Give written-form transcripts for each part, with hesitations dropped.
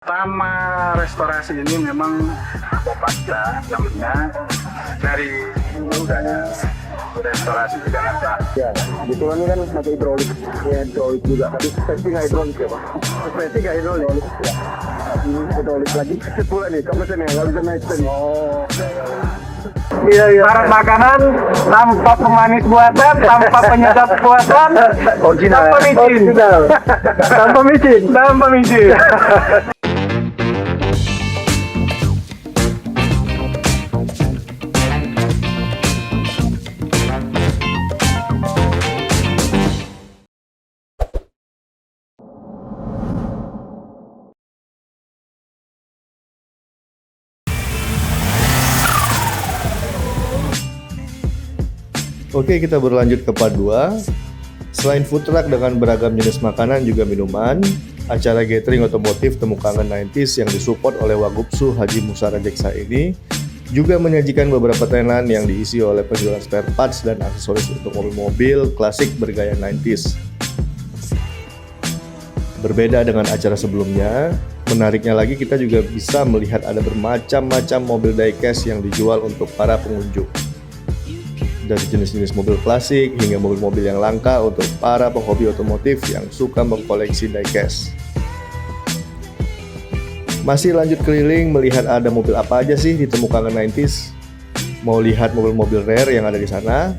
Pertama restorasi ini memang Bopasta namanya dari dulu dari restorasi di Jakarta. Ya, kebetulan ini kan pakai hidrolik, ya hidrolik juga. Tapi suspensi nggak hidrolik ya Pak? Suspensi nggak hidrolik. Ya. Ini hidrolik lagi pula nih, kamu sini nggak bisa naik sini. Oh. Iya. Barat makanan tanpa pemanis buatan, tanpa penyedap buatan, Original. tanpa micin. Original. Tanpa micin. Tanpa micin. Oke, kita berlanjut ke part 2. Selain food truck dengan beragam jenis makanan juga minuman, acara gathering otomotif Temu Kangen 90s yang disupport oleh Wagubsu Haji Musa Rajeksa ini juga menyajikan beberapa tenan yang diisi oleh penjualan spare parts dan aksesoris untuk mobil-mobil klasik bergaya 90s. Berbeda dengan acara sebelumnya, menariknya lagi kita juga bisa melihat ada bermacam-macam mobil diecast yang dijual untuk para pengunjung. Dari jenis-jenis mobil klasik hingga mobil-mobil yang langka untuk para penghobi otomotif yang suka mengkoleksi diecast. Masih lanjut keliling melihat ada mobil apa aja sih di Temu Kangen 90s. Mau lihat mobil-mobil rare yang ada di sana?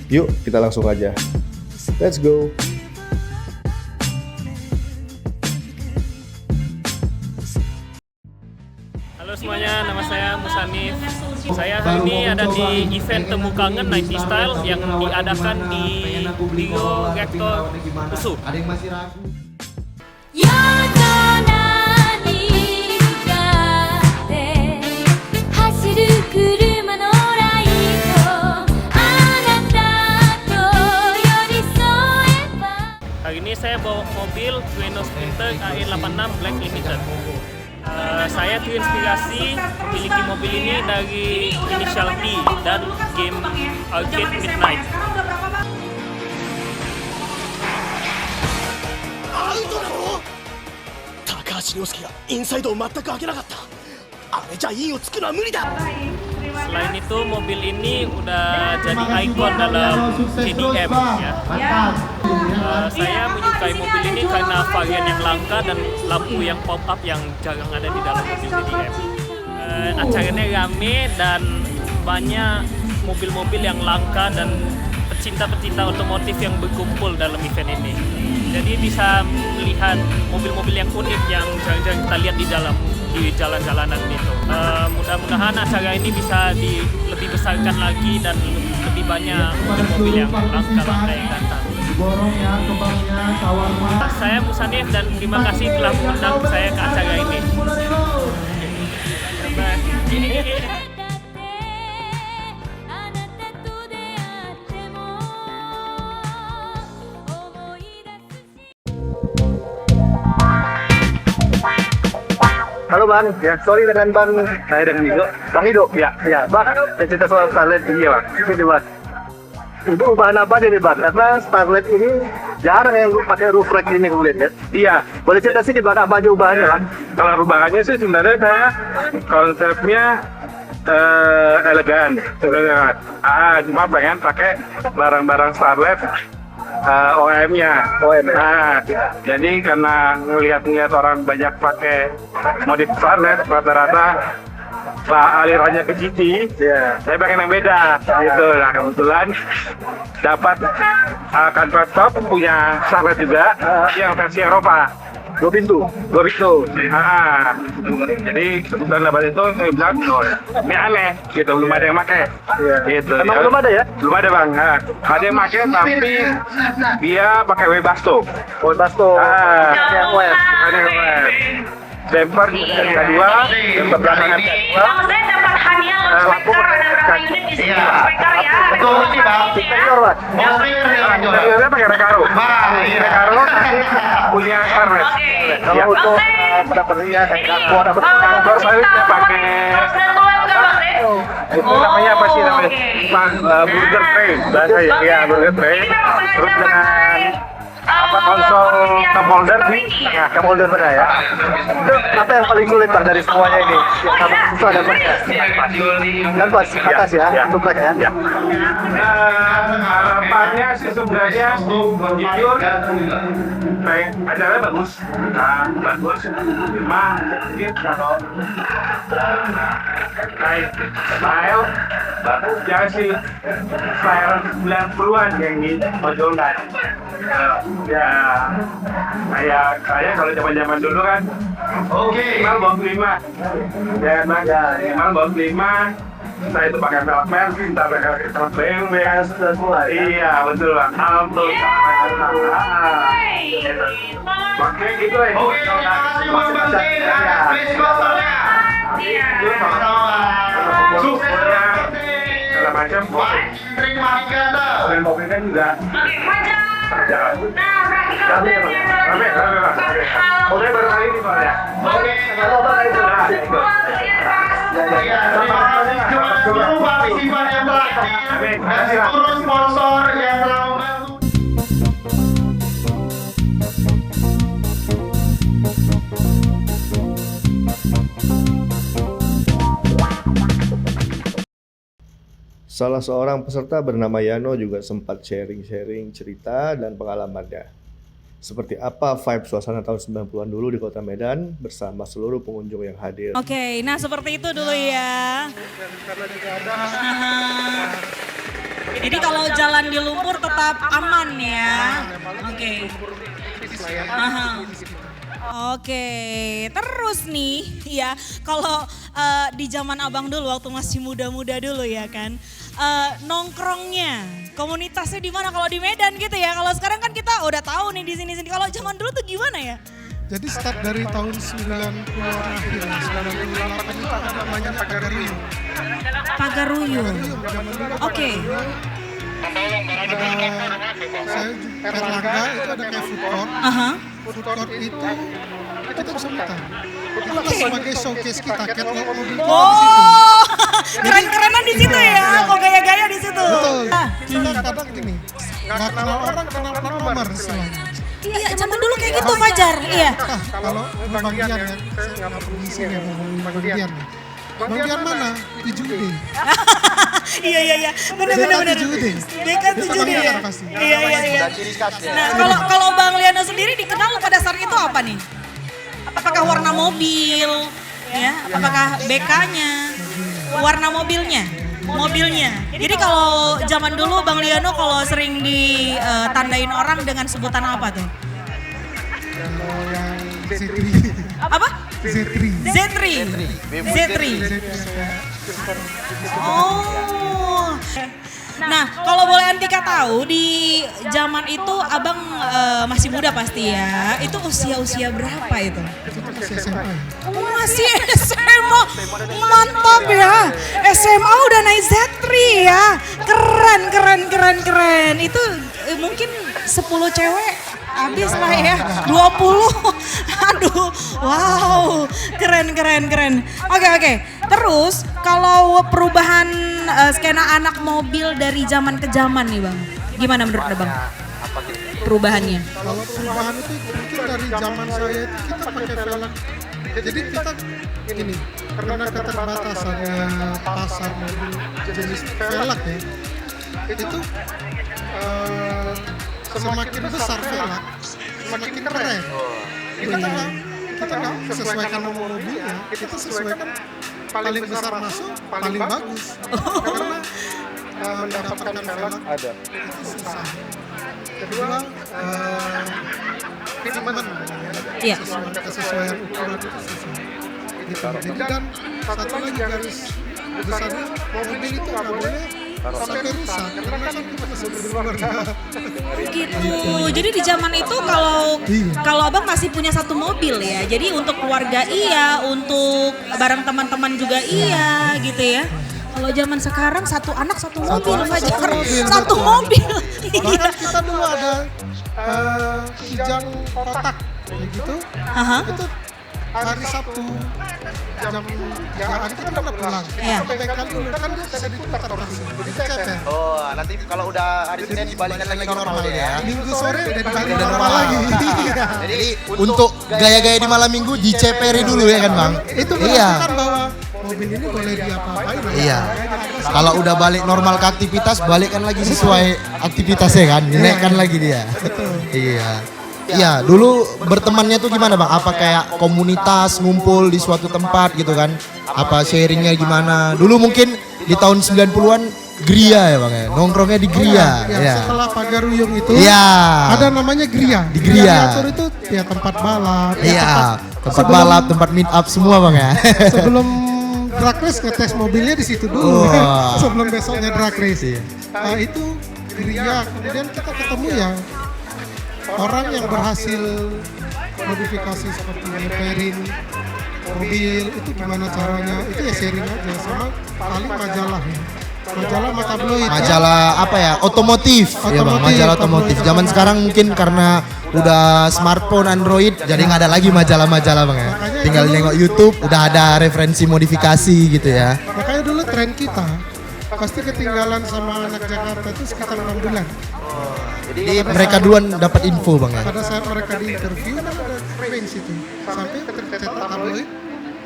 Yuk kita langsung aja. Let's go. Halo semuanya, nama saya Musanif. Saya hari ini ada di event Temu Kangen 90 Style yang diadakan di Rio Rector Usu. Ada yang masih ragu? Hari ini saya bawa mobil Tueno Sprinter AE86 Black Limited. Saya terinspirasi memiliki mobil ini dari Initial D dan game Arcade Midnight. Selain itu, mobil ini udah jadi ikon dalam JDM ya. Saya menyukai mobil ini karena varian yang langka dan lampu yang pop-up yang jarang ada di dalam mobil JDM. Acaranya rame dan banyak mobil-mobil yang langka dan pecinta-pecinta otomotif yang berkumpul dalam event ini. Jadi bisa melihat mobil-mobil yang unik yang jarang-jarang kita lihat di jalan-jalanan itu. Mudah-mudahan acara ini bisa lebih besarkan lagi dan lebih banyak mobil-mobil yang langka-langka yang datang. Saya Musanif dan terima kasih telah mengundang saya ke acara ini. Halo Bang, ya sorry dengan Bang. Saya dengan Ido. Bang Ido, ya Bang. Cerita soal Starlet ini ya Bang. Ini Bang. Itu bahan apa nih Bang? Karena Starlet ini jarang yang pakai roof rack ini gue lihat ya. Iya, Boleh cerita sih di bahan apa aja bahannya Bang? kalau perubahannya sih sebenarnya saya konsepnya elegan. Cuma pengen pakai barang-barang Starlet OEM-nya. Nah, jadi karena ngelihat orang banyak pakai modif Starlet rata-rata alirannya ke GT, saya pengen yang beda gitu. Nah kebetulan dapat kantor top punya Starlet juga yang versi Eropa. Dua pintu. Jadi kebetulan dapat itu saya bilang, ini aneh gitu, belum ada yang pakai. Gitu. Emang belum ada ya? Belum ada Bang. Nah, ada yang pakai tapi dia pakai Webasto. Webasto. Yang web. Ada yang web. Bumper RK2, bumper belakang RK2. Saya dapat hadiah spektor ada berapa unit di sini spektor ya. Betul sih Bang. Interior Bang. Dia pakai Recaro. Recaro punya Starlet. Kalau untuk pendapatnya dapat Kantor saya pakai itu namanya apa sih namanya? Burger tray bahasa ya, burger tray. Terus dengan apa konsol cup holder nih. Nah, cup holder benar ya. Itu apa yang paling sulit Bang dari semuanya ini? Yang susah dapatnya? Dan pas atas ya, tumpek ya. Harapannya sih sebenarnya jujur acaranya bagus. Bagus. Cuma mungkin kalau kayak style ya sih style 90-an yang ditonjolkan. Ya kayak kalau zaman dulu kan minimal bawa 5 ya minimal bawa 5. Kita itu pakai velvet, kita pakai BMW. Iya betul Bang. Makanya gitu ya. Oke, terima kasih Bang Bakti atas presentationnya. Suksesnya segala macam. Terima kasih. Dan mobil kan juga. Oke, baru kali ini Pak ya. Oke, Kalau Pak itu terima kasih juga seluruh partisipan yang berhadir dan seluruh sponsor yang telah membantu. Salah seorang peserta bernama Yano juga sempat sharing-sharing cerita dan pengalamannya. Seperti apa vibe suasana tahun 90-an dulu di Kota Medan bersama seluruh pengunjung yang hadir. Oke, nah seperti itu dulu ya. Jadi kalau jalan di lumpur tetap aman ya. Oke. Oke, terus nih ya kalau di zaman abang dulu waktu masih muda-muda dulu ya kan. Nongkrongnya, komunitasnya di mana kalau di Medan gitu ya. Kalau sekarang kan kita udah tahu nih di sini-sini. Kalau zaman dulu tuh gimana ya? Jadi start dari tahun 90-an akhir, 98 itu ada namanya Pagaruyung. Pagaruyung. Oke. Saya Erlangga itu ada kayak food court. Food court itu kita bisa muter. Itu sebagai showcase kita, catwalk mobil. Oh, keren-kerenan di situ ya. Kok gaya-gaya di situ. Betul. Kita kadang gini, nggak kenal orang, kenal plat nomor istilahnya. Iya, zaman dulu kayak gitu Fajar. Iya. Kalau Bang Dian ya, saya nggak perlu di sini ya, Bang Dian. Bang Dian mana? 7D. Iya. Benar. BK 7D ya. Iya. Nah, kalau Bang Liano sendiri dikenal pada saat itu apa nih? Apakah warna mobil? Ya, apakah BK-nya? Warna mobilnya? Jadi kalau zaman dulu Bang Liano kalau sering ditandain orang dengan sebutan apa tuh? Kalau yang Z3. Apa? Z3. Oh. Nah, kalau boleh Antika tahu di zaman itu Abang masih muda pasti ya. Itu usia berapa itu? Masih SMA. Mantap ya. SMA udah naik Z3 ya. Keren. Itu mungkin 10 cewek habis lah ya. 20. Aduh. Wow. Keren. Oke. Terus kalau perubahan skena anak mobil dari zaman ke zaman nih Bang. Gimana menurut Abang? Perubahannya. Kalau perubahan itu mungkin dari zaman saya itu kita pakai velg. Jadi kita ini karena keterbatasan pasar mobil jenis velg ya. Itu semakin besar velg, semakin keren. Kita nggak sesuaikan nomor mobilnya, kita sesuaikan paling besar masuk, paling bagus. Karena mendapatkan velg ada. Itu susah. Kedua, fitment, Iya. kesesuaian ukuran itu susah. Gitu. Jadi dan satu lagi garis besarnya mobil itu nggak boleh sampai rusak karena kan kita masih berkeluarga. Gitu. Jadi di zaman itu kalau Abang masih punya satu mobil ya. Jadi untuk keluarga iya, untuk bareng teman-teman juga iya gitu ya. Kalau zaman sekarang satu anak satu mobil Fajar. Satu mobil. Bahkan kita dulu ada kijang kotak kayak gitu. Aha. Itu hari Sabtu jam hari kita udah pulang. Iya. Sampai bengkel dulu kan dia bisa ditukar langsung. Jadi cecer. Oh, nanti kalau udah hari Senin dibalikkan lagi normal dia ya. Minggu sore udah dibalik normal lagi. Jadi untuk gaya-gaya di malam minggu diceperi dulu ya kan Bang? Itu Iya. menunjukkan bahwa mobil ini boleh diapa-apain. Iya. Kalau udah balik normal ke aktivitas, balikkan lagi sesuai aktivitasnya kan, dinaikkan lagi dia. Iya. Iya, dulu bertemannya tuh gimana Bang? Apa kayak komunitas ngumpul di suatu tempat gitu kan? Apa sharingnya gimana? Dulu mungkin di tahun 90-an Gria ya Bang ya, nongkrongnya di Gria. Ya, setelah Pagaruyung itu Iya. ada namanya Gria. Di Gria. Diatur itu ya tempat balap. Iya, tempat balap, tempat meet up semua Bang ya. Sebelum drag race ngetes mobilnya di situ dulu. Wah. Sebelum besoknya drag race. Itu Gria. Kemudian kita ketemu ya orang yang berhasil modifikasi seperti repairing mobil itu gimana caranya, itu ya sharing aja sama paling majalah ya. Majalah tabloid. Majalah apa ya? Otomotif. Ya Bang, Otomotif, majalah otomotif. Zaman sekarang mungkin karena udah smartphone Android jadi nggak ada lagi majalah-majalah Bang ya. Tinggal nengok YouTube udah ada referensi modifikasi gitu ya. Makanya dulu tren kita pasti ketinggalan sama anak Jakarta itu sekitar 6 bulan. Jadi mereka duluan dapat info Bang ya. Pada saat mereka di interview kan ada range itu sampai tercetak tabloid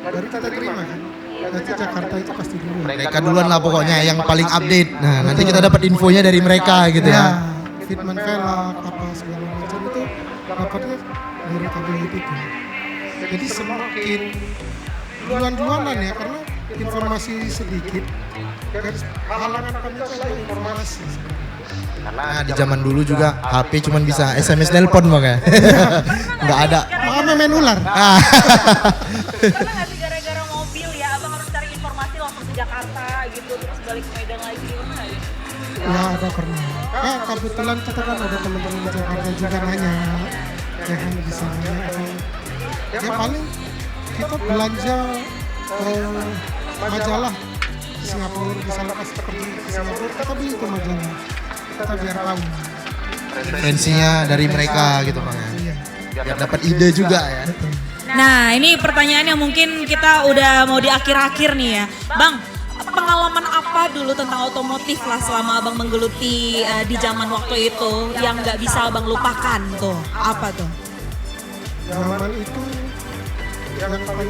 baru kita terima kan. Nanti Jakarta itu pasti dulu. Mereka duluan lah pokoknya yang paling update. Nah, nanti kita dapat infonya dari mereka gitu ya. Fitman velg apa segala macam itu dapatnya dari tabloid itu. Jadi semakin duluan-duluanan ya karena informasi sedikit. Garis halangan kami itu adalah informasi. Nah, di zaman dulu juga HP cuman bisa SMS nelpon Bang ya. Nggak ada. Makanya main ular. Ah. Karena nggak sih gara-gara mobil ya, abang harus cari informasi langsung ke Jakarta gitu, terus balik ke Medan lagi. Ya ada pernah. Kebetulan kita kan ada teman-teman di Jakarta juga nanya. Ya kan di sana. Ya paling kita belanja majalah di Singapura, di sana pas kita pergi ke Singapura kita beli itu majalah. Kita biar tahu. Referensinya dari mereka gitu Bang ya. Iya. Biar dapat ide juga ya. Nah, ini pertanyaan yang mungkin kita udah mau di akhir-akhir nih ya. Bang, pengalaman apa dulu tentang otomotif lah selama abang menggeluti di zaman waktu itu yang nggak bisa abang lupakan tuh? Apa tuh? Zaman itu yang paling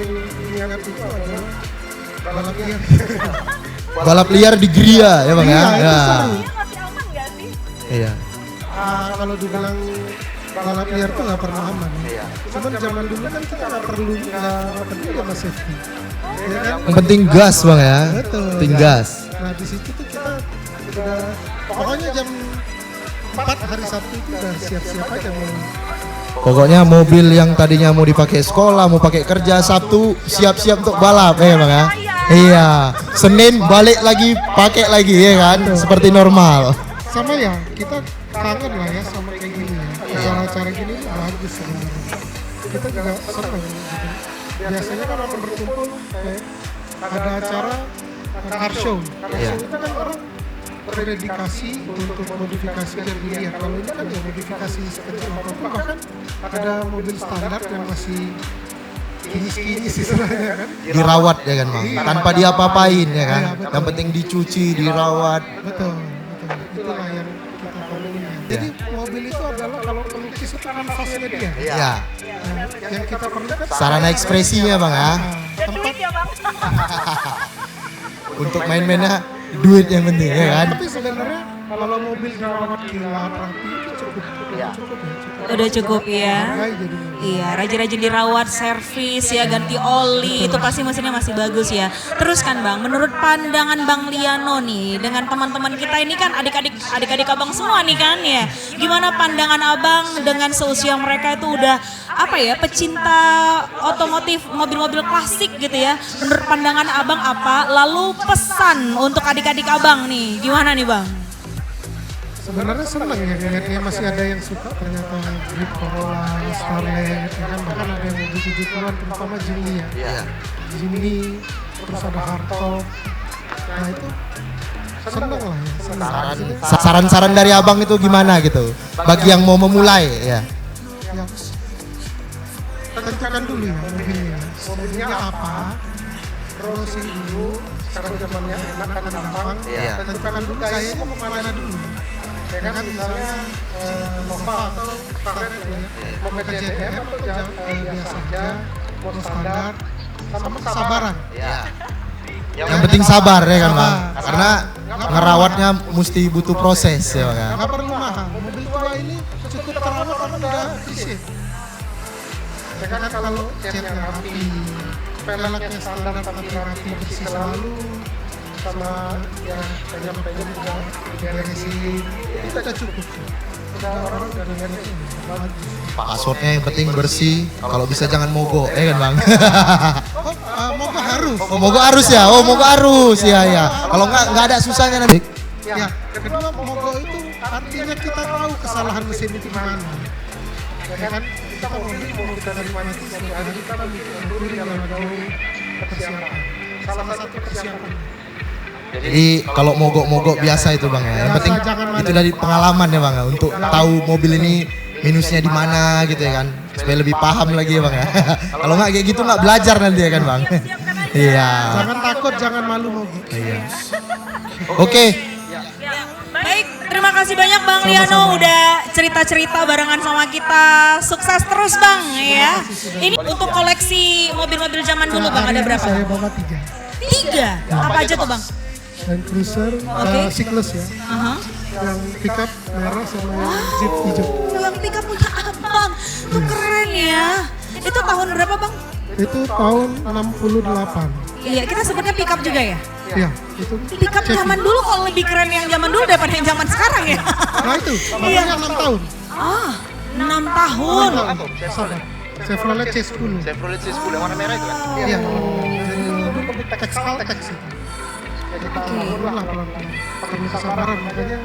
ingat itu adalah balap liar. Balap liar di Gria ya Bang ya. Iya, itu Ya. seru. Masih aman nggak sih? Iya. Kalau dibilang balap liar tuh nggak pernah aman. Cuman zaman dulu kan kita nggak penting sama safety. Ya kan? Yang penting gas Bang ya. Betul. Penting gas. Nah di situ tuh kita udah pokoknya jam 4 hari Sabtu itu udah siap-siap aja mau. Pokoknya mobil yang tadinya mau dipakai sekolah, mau pakai kerja, Sabtu siap-siap untuk balap ya Bang ya. Iya. Senin balik lagi, pakai lagi ya kan, seperti normal. Sama ya kita kangen lah ya sama kayak gini ya. Acara-acara gini tuh bagus sebenarnya. Kita juga senang gitu. Biasanya kan orang berkumpul ada acara car show. Car show itu kan orang berdedikasi untuk modifikasi dan dilihat. Kalau ini kan ya modifikasi sekecil apapun, bahkan ada mobil standar yang masih kinis-kinis istilahnya kan. Dirawat ya kan Bang, tanpa diapa-apain ya kan. Iya, betul. Yang penting dicuci, dirawat. Betul. Itulah yang kita perluin. Jadi mobil itu adalah kalau pelukis itu kanvasnya dia. Iya. Nah, yang kita perlukan Sarana ekspresinya Bang ya. tempat. Ya bang. Untuk main-mainnya duit yang penting ya kan. Tapi sebenarnya kalau mobil dirawat kilat rapi itu cukup. Udah cukup ya. Hargai jadi. Iya, rajin-rajin dirawat, servis ya, ganti oli, itu pasti mesinnya masih bagus ya. Terus kan Bang, menurut pandangan Bang Liano nih, dengan teman-teman kita ini kan adik-adik abang semua nih kan ya. Gimana pandangan abang dengan seusia mereka itu udah apa ya, pecinta otomotif, mobil-mobil klasik gitu ya. Menurut pandangan abang apa? Lalu pesan untuk adik-adik abang nih, gimana nih Bang? Sebenarnya senang ya ngeliatnya masih ada yang suka ternyata Jeep Corolla, Starlet, ya kan bahkan ada yang mobil 70-an terutama Jimny ya. Iya. Jimny, terus ada hardtop. Nah itu senang lah ya, senang. Saran-saran dari abang itu gimana gitu? Bagi yang mau memulai ya. Ya, tentukan dulu ya mobilnya. mobilnya apa, browsing dulu, sekarang zamannya enak kan gampang, Iya. tentukan dulu saya mau kemana dulu. Ya kan misalnya Nova atau Starlet ya, mau ke JDM atau biasa aja, mau standar, sama kesabaran. Iya. Yang penting sabar ya kan bang, karena ngerawatnya mesti butuh proses ya bang. Ya? Nggak perlu mahal, mobil tua ini cukup terawat karena udah efisien. Ya kan kalau catnya rapi, peleknya standar tapi rapi bersih selalu, sama yang penyam-penyam juga diberesin, itu udah cukup. Udah orang udah beresin, bagus. Passwordnya yang penting bersih, kalau bisa jangan mogok ya kan bang. Mogok harus. Oh mogok harus ya, mogok harus ya. Kalau nggak ada susahnya nanti. Ya, kedua mogok itu artinya kita tahu kesalahan mesin itu mana. Ya kan, kita mau kita dari mana itu satu hari kita dulu yang jauh persiapan. Salah satu persiapan. Jadi kalau mogok-mogok biasa itu bang ya, yang penting itu dari pengalaman ya bang ya, untuk tahu mobil ini minusnya di mana gitu ya kan, supaya lebih paham lagi ya bang ya. Kalau nggak kayak gitu nggak belajar nanti ya kan bang. Iya. Jangan takut, jangan malu mogok. Iya. Oke. Baik, terima kasih banyak Bang Liano udah cerita-cerita barengan sama kita. Sukses terus Bang ya. Ini untuk koleksi mobil-mobil zaman dulu Bang ada berapa? Saya bawa 3. 3? Apa aja tuh Bang? Land Cruiser, Cyclus ya. Yang pickup merah sama yang Jeep hijau. Yang pickup punya Abang. Itu keren ya. Itu tahun berapa Bang? Itu tahun 68. Iya, kita sebutnya pickup juga ya? Iya, itu. Pickup zaman dulu kok lebih keren yang zaman dulu daripada yang zaman sekarang ya? Nah itu, mobilnya 6 tahun. Ah, 6 tahun. Sabar. Chevrolet C10. Chevrolet C10 yang warna merah itu kan? Iya. Itu Texal Tex itu. Jadi tahun lah pelan-pelan. Perlu kesabaran, makanya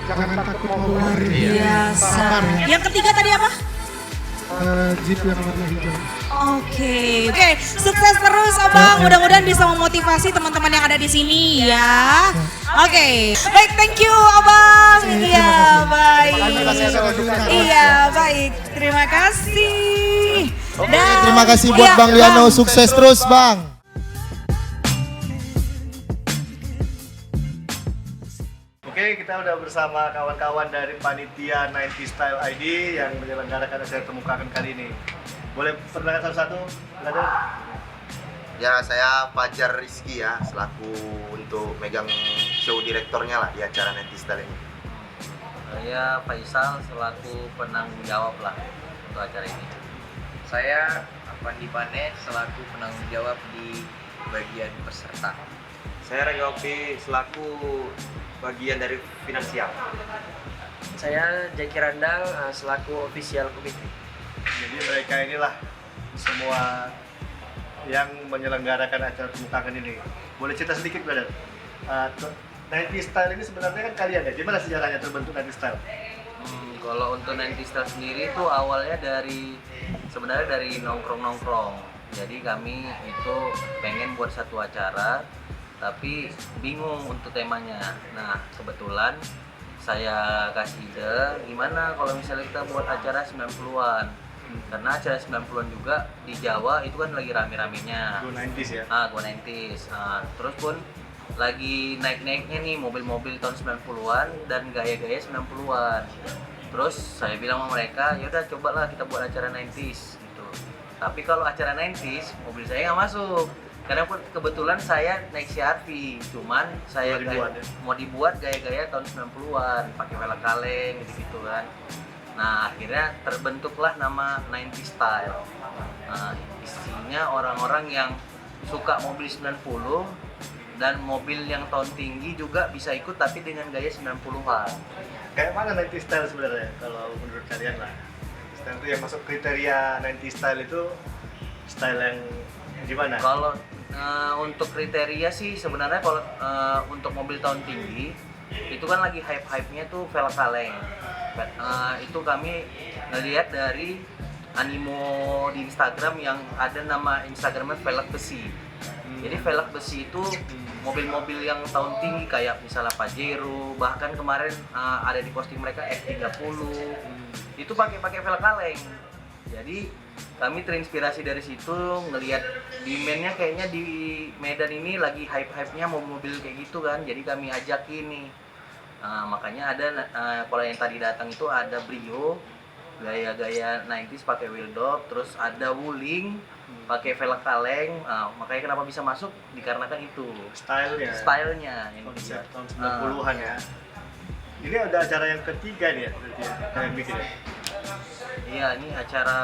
jangan takut mau lari. Biasa. Sabar ya. Yang ketiga tadi apa? Jeep yang warna hijau. Oke, sukses terus Abang. Mudah-mudahan bisa memotivasi teman-teman yang ada di sini ya. Oke, baik, thank you Abang. Iya, baik. Iya, baik. Terima kasih. Dan Terima kasih buat iya, Bang Liano, sukses terus Bang. Oke, kita udah bersama kawan-kawan dari panitia 90 Style ID yang menyelenggarakan acara Temukakan kali ini. Boleh perkenalkan satu-satu? Brother? Ya, saya Fajar Rizky ya, selaku untuk megang show direktornya lah di acara 90 Style ini. Saya Faisal selaku penanggung jawab lah untuk acara ini. Saya Pandi Pane selaku penanggung jawab di bagian peserta. Saya Renggopi selaku bagian dari finansial. Saya Jaki Randal selaku official committee. Jadi mereka inilah semua yang menyelenggarakan acara Temukakan ini. Boleh cerita sedikit, brother? 90 Style ini sebenarnya kan kalian ya? Gimana sejarahnya terbentuk 90 Style? Kalau untuk 90 Style sendiri itu awalnya sebenarnya dari nongkrong-nongkrong. Jadi kami itu pengen buat satu acara tapi bingung untuk temanya. Nah, kebetulan saya kasih ide gimana kalau misalnya kita buat acara 90-an. Karena acara 90-an juga di Jawa itu kan lagi rame-ramenya. Go 90s ya? Go 90s. Terus pun lagi naik-naiknya nih mobil-mobil tahun 90-an dan gaya-gaya 90-an. Terus saya bilang sama mereka, yaudah cobalah kita buat acara 90s gitu. Tapi kalau acara 90s, mobil saya nggak masuk. Karena kebetulan saya naik CR-V, cuman saya mau dibuat gaya-gaya tahun 90-an, pakai velg kaleng gitu-gitu kan. Nah, akhirnya terbentuklah nama 90 Style. Isinya orang-orang yang suka mobil 90 dan mobil yang tahun tinggi juga bisa ikut tapi dengan gaya 90-an. Kayak mana 90 Style sebenarnya kalau menurut kalian lah? Style itu yang masuk kriteria 90 Style itu style yang gimana? Kalau untuk kriteria sih sebenarnya kalau untuk mobil tahun tinggi itu kan lagi hype-hype-nya tuh velg kaleng. Itu kami ngelihat dari animo di Instagram yang ada nama Instagramnya velg besi. Jadi velg besi itu mobil-mobil yang tahun tinggi kayak misalnya Pajero, bahkan kemarin ada di posting mereka F30 itu pakai velg kaleng. Jadi kami terinspirasi dari situ, ngelihat demand-nya kayaknya di Medan ini lagi hype-hype-nya mobil kayak gitu kan, jadi kami ajakin nih. Nah, makanya ada kalau yang tadi datang itu ada Brio gaya-gaya 90s pakai wheel dop, terus ada Wuling pakai velg kaleng. Makanya kenapa bisa masuk dikarenakan itu stylenya yang konsep dilihat. tahun 90-an ya. Ini ada acara yang ketiga nih ya, berarti ya, kalian bikin ya? Iya, ini acara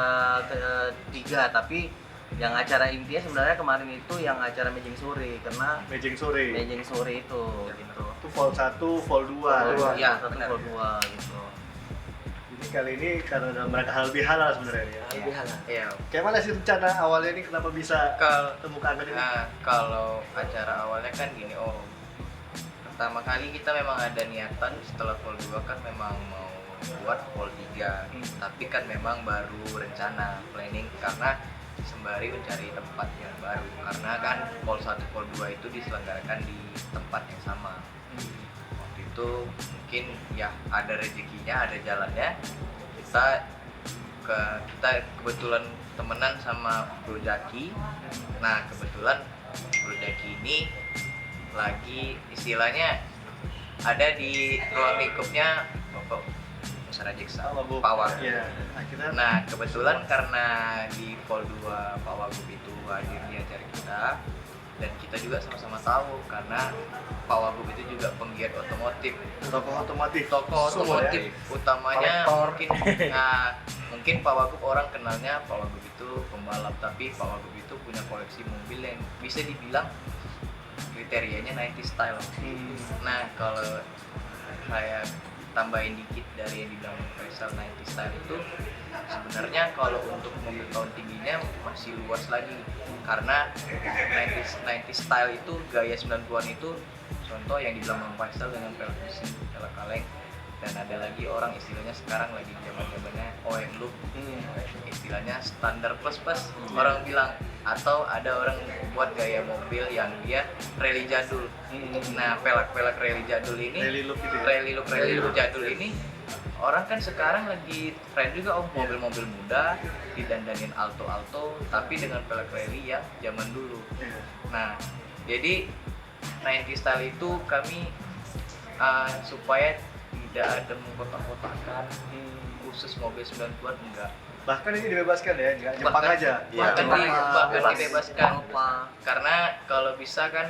ketiga, tapi yang acara intinya sebenarnya kemarin itu yang acara Mejeng Sore, karena Mejeng Sore. Mejeng Sore itu gitu. Itu Vol 1, Vol 2. Iya, satu Vol 2 gitu. Jadi kali ini karena dalam rangka hal lebih halal sebenarnya ya. Lebih halal. Iya. Kayak mana sih rencana awalnya ini kenapa bisa temu kangen ini? Nah, kalau acara awalnya kan gini, pertama kali kita memang ada niatan setelah Vol 2 kan memang mau buat Vol 3, tapi kan memang baru rencana planning karena sembari mencari tempat yang baru, karena kan Vol 1 Vol 2 itu diselenggarakan di tempat yang sama. Waktu itu mungkin ya ada rezekinya, ada jalannya, kita kebetulan temenan sama Bro Jaki. Nah, kebetulan Bro Jaki ini lagi istilahnya ada di ruang lingkupnya Bapak Musara Jeksa, Pak Wagub. Iya. Nah, kebetulan karena di Vol 2 Pak Wagub itu hadir di acara kita, dan kita juga sama-sama tahu karena Pak Wagub itu juga penggiat otomotif. Tokoh otomotif utamanya mungkin Pak Wagub orang kenalnya Pak Wagub itu pembalap, tapi Pak Wagub itu punya koleksi mobil yang bisa dibilang kriterianya 90 style. Nah, kalau saya tambahin dikit dari yang dibilang Faisal 90 style itu, sebenarnya kalau untuk mobil tahun tingginya masih luas lagi, karena 90 style itu gaya 90-an itu contoh yang dibilang Bang Faisal dengan velg mesin, velg kaleng, dan ada lagi orang istilahnya sekarang lagi zaman-zamannya OM look, istilahnya standar plus orang bilang, atau ada orang buat gaya mobil yang dia rally jadul. Nah, velg rally jadul ini, rally look jadul ini, orang kan sekarang lagi tren juga mobil-mobil muda didandanin alto tapi dengan velg rally yang zaman dulu. Nah, jadi 90 style itu kami supaya tidak ada mengkotak-kotakan khusus mobil 90-an, enggak. Bahkan ini dibebaskan ya, nggak Jepang aja. Bahkan dibebaskan. Karena kalau bisa kan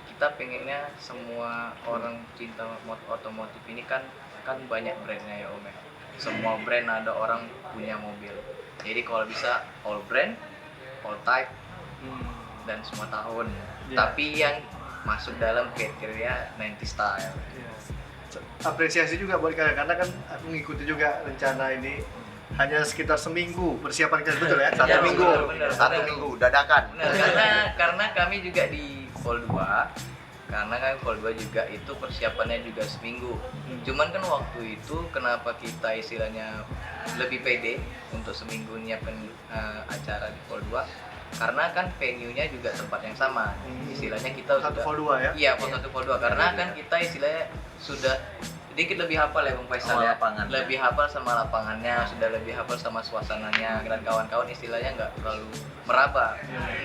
kita pengennya semua orang cinta otomotif ini kan banyak brandnya ya Om ya. Semua brand ada orang punya mobil. Jadi kalau bisa all brand, all type, dan semua tahun. Tapi yang masuk dalam kriteria 90 style. Apresiasi juga buat kalian, karena kan aku ngikuti juga rencana ini hanya sekitar seminggu persiapan kita, betul ya? Satu minggu dadakan. Karena kami juga di Vol 2, karena kan Vol 2 juga itu persiapannya juga seminggu. Cuman kan waktu itu kenapa kita istilahnya lebih pede untuk seminggu nyiapin acara di Vol 2, karena kan venue-nya juga tempat yang sama. Istilahnya kita Vol 2 ya? Iya, Vol 1 Vol 2, karena kan kita istilahnya sudah sedikit lebih hafal ya Bang Faisal ya, lebih hafal sama lapangannya, sudah lebih hafal sama suasananya, dan kawan-kawan istilahnya nggak terlalu meraba.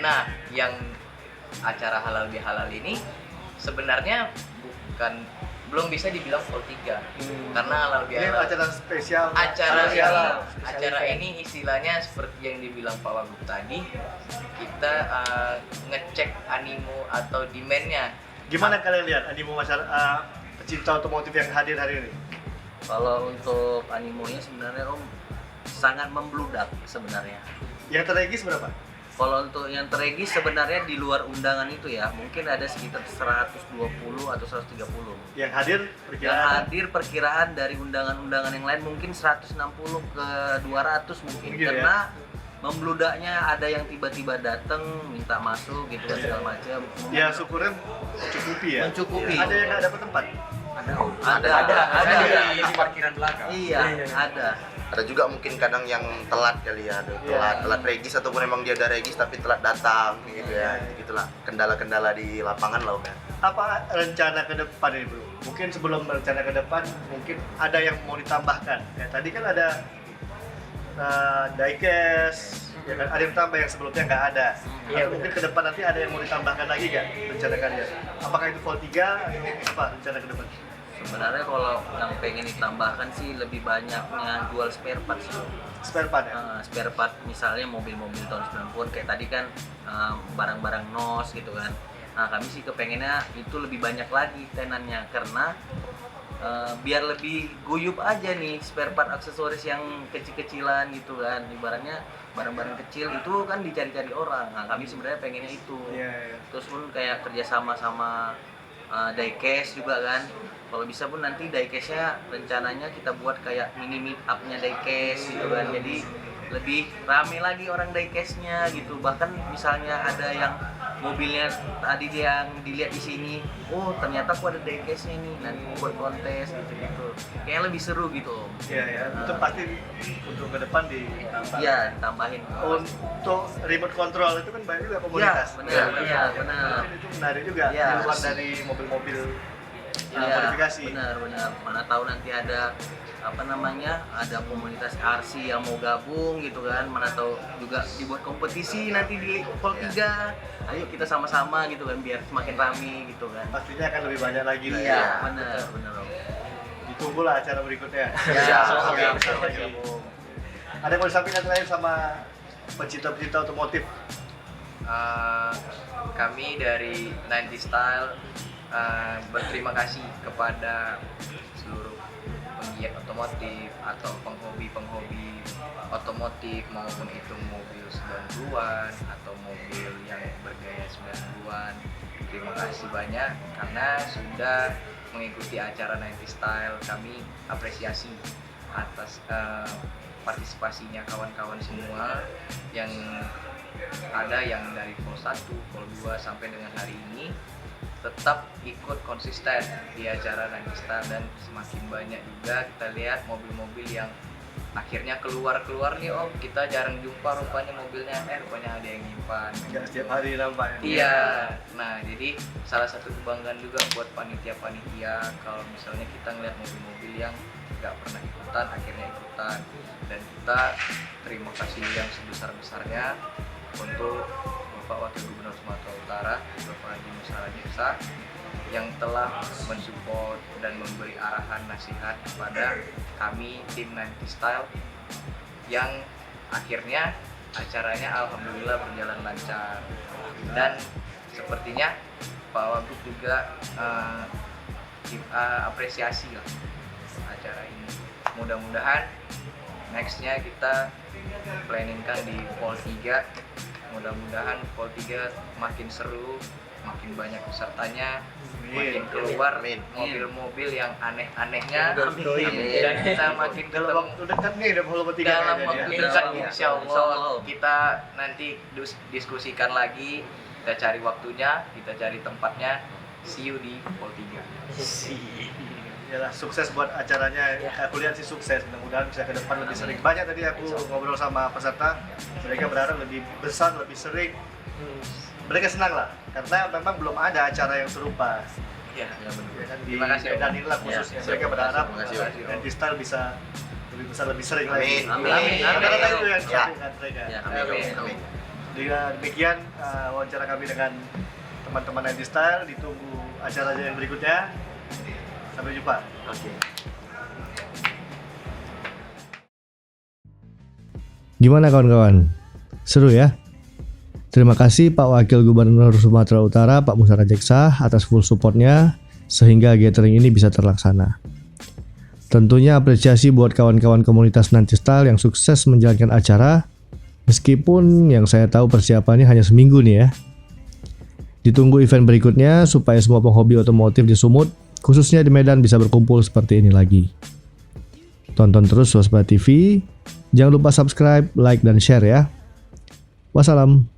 Nah, yang acara halal bihalal ini sebenarnya belum bisa dibilang Vol 3, karena halal bihalal acara spesial. Acara ini istilahnya seperti yang dibilang Pak Wagub tadi, kita ngecek animo atau demand-nya. Gimana kalian lihat animo masyarakat pecinta otomotif yang hadir hari ini? Kalau untuk animonya sebenarnya Om sangat membludak sebenarnya. Yang terregis berapa? Kalau untuk yang terregis sebenarnya di luar undangan itu ya mungkin ada sekitar 120 atau 130. Yang hadir perkiraan? Yang hadir perkiraan dari undangan-undangan yang lain mungkin 160 ke 200 mungkin, karena membludaknya ada yang tiba-tiba datang minta masuk gitu kan segala macam. Ya syukurnya mencukupi ya. Mencukupi. Ada yang nggak dapat tempat? Ada di parkiran belakang. Iya, ada. Ada juga mungkin kadang yang telat kali ya, telat regis, ataupun emang dia udah regis tapi telat datang gitu ya. Gitulah kendala-kendala di lapangan lah Om ya. Apa rencana ke depan ini Bro? Mungkin sebelum rencana ke depan mungkin ada yang mau ditambahkan. Ya tadi kan ada diecast, ya kan? Ada yang tambah yang sebelumnya nggak ada. Atau mungkin ke depan nanti ada yang mau ditambahkan lagi nggak rencanakannya? Apakah itu Volt 3 atau apa rencana ke depan? Sebenarnya kalau yang pengen ditambahkan sih lebih banyaknya jual spare part sih. Spare part ya? Spare part misalnya mobil-mobil tahun 90-an kayak tadi kan barang-barang NOS gitu kan. Nah kami sih kepengennya itu lebih banyak lagi tenannya karena biar lebih guyup aja nih spare part aksesoris yang kecil-kecilan gitu kan. Ibaratnya barang-barang kecil itu kan dicari-cari orang. Nah kami sebenarnya pengennya itu. Terus pun kayak kerjasama sama diecast juga kan. Kalau bisa pun nanti diecastnya rencananya kita buat kayak mini meet up-nya diecast gitu kan. Jadi lebih rame lagi orang diecastnya gitu. Bahkan misalnya ada yang mobilnya tadi yang dilihat di sini, oh ternyata aku ada diecastnya nih, nanti buat kontes gitu. Kayaknya lebih seru gitu. Iya ya, itu pasti untuk ke depan ditambah. Iya, ditambahin. Untuk remote control itu kan banyak juga komunitas. Iya, benar. Itu menarik juga di luar dari mobil-mobil modifikasi. Benar. Mana tahu nanti ada ada komunitas RC yang mau gabung gitu kan, mana tahu juga dibuat kompetisi nanti di Volt 3. Ayo kita sama-sama gitu kan biar semakin rame gitu kan. Pastinya akan lebih banyak lagi lah. Iya, benar. Ditunggulah acara berikutnya. Iya. Ada yang mau disampaikan terakhir sama pecinta-pecinta otomotif? Kami dari 90 Style berterima kasih kepada seluruh penggiat otomotif atau penghobi otomotif, maupun itu mobil 90-an atau mobil yang bergaya 90-an. Terima kasih banyak karena sudah mengikuti acara 90 Style. Kami apresiasi atas partisipasinya kawan-kawan semua yang ada yang dari Vol 1, Vol 2 sampai dengan hari ini tetap ikut konsisten di acara 90 Style, dan semakin banyak juga kita lihat mobil-mobil yang akhirnya keluar nih, oh kita jarang jumpa rupanya mobilnya, rupanya ada yang nyimpan. Nggak setiap hari nampak. Iya, nah jadi salah satu kebanggaan juga buat panitia-panitia kalau misalnya kita ngeliat mobil-mobil yang nggak pernah ikutan akhirnya ikutan, dan kita terima kasih yang sebesar-besarnya untuk Bapak Wakil Gubernur Sumatera Utara, Bapak Haji Musa Rajeksa, yang telah mensupport dan memberi arahan nasihat kepada kami tim 90 Style, yang akhirnya acaranya alhamdulillah berjalan lancar. Dan sepertinya Pak Wagub juga apresiasi lah acara ini. Mudah-mudahan nextnya kita planningkan di Vol 3. Mudah-mudahan Vol 3 makin seru, makin banyak pesertanya, makin keluar mobil-mobil yang aneh-anehnya, dan kita makin dalam waktu dekat nih Vol 3 dalam waktu dekat insya Allah kita nanti diskusikan lagi, kita cari waktunya, kita cari tempatnya. See you di Vol 3. Yalah, sukses buat acaranya. Aku lihat sih sukses, mudah-mudahan bisa ke depan lebih sering. Banyak tadi aku ngobrol sama peserta, mereka berharap lebih besar, lebih sering. Mereka senang lah, karena memang belum ada acara yang serupa. Iya, benar. Terima kasih. Dan inilah khususnya, mereka berharap 90 Style bisa lebih besar, lebih sering lagi. Amin. Karena itu yang disampaikan mereka. Amin. Dengan demikian wawancara kami dengan teman-teman 90 Style. Ditunggu acaranya yang berikutnya. Sampai jumpa. Gimana kawan-kawan? Seru ya? Terima kasih Pak Wakil Gubernur Sumatera Utara, Pak Musa Rajeksa, atas full supportnya sehingga gathering ini bisa terlaksana. Tentunya apresiasi buat kawan-kawan komunitas 90 Style yang sukses menjalankan acara, meskipun yang saya tahu persiapannya hanya seminggu nih ya. Ditunggu event berikutnya supaya semua penghobi otomotif di Sumut, khususnya di Medan, bisa berkumpul seperti ini lagi. Tonton terus Swaspada TV, jangan lupa subscribe, like, dan share ya. Wassalam.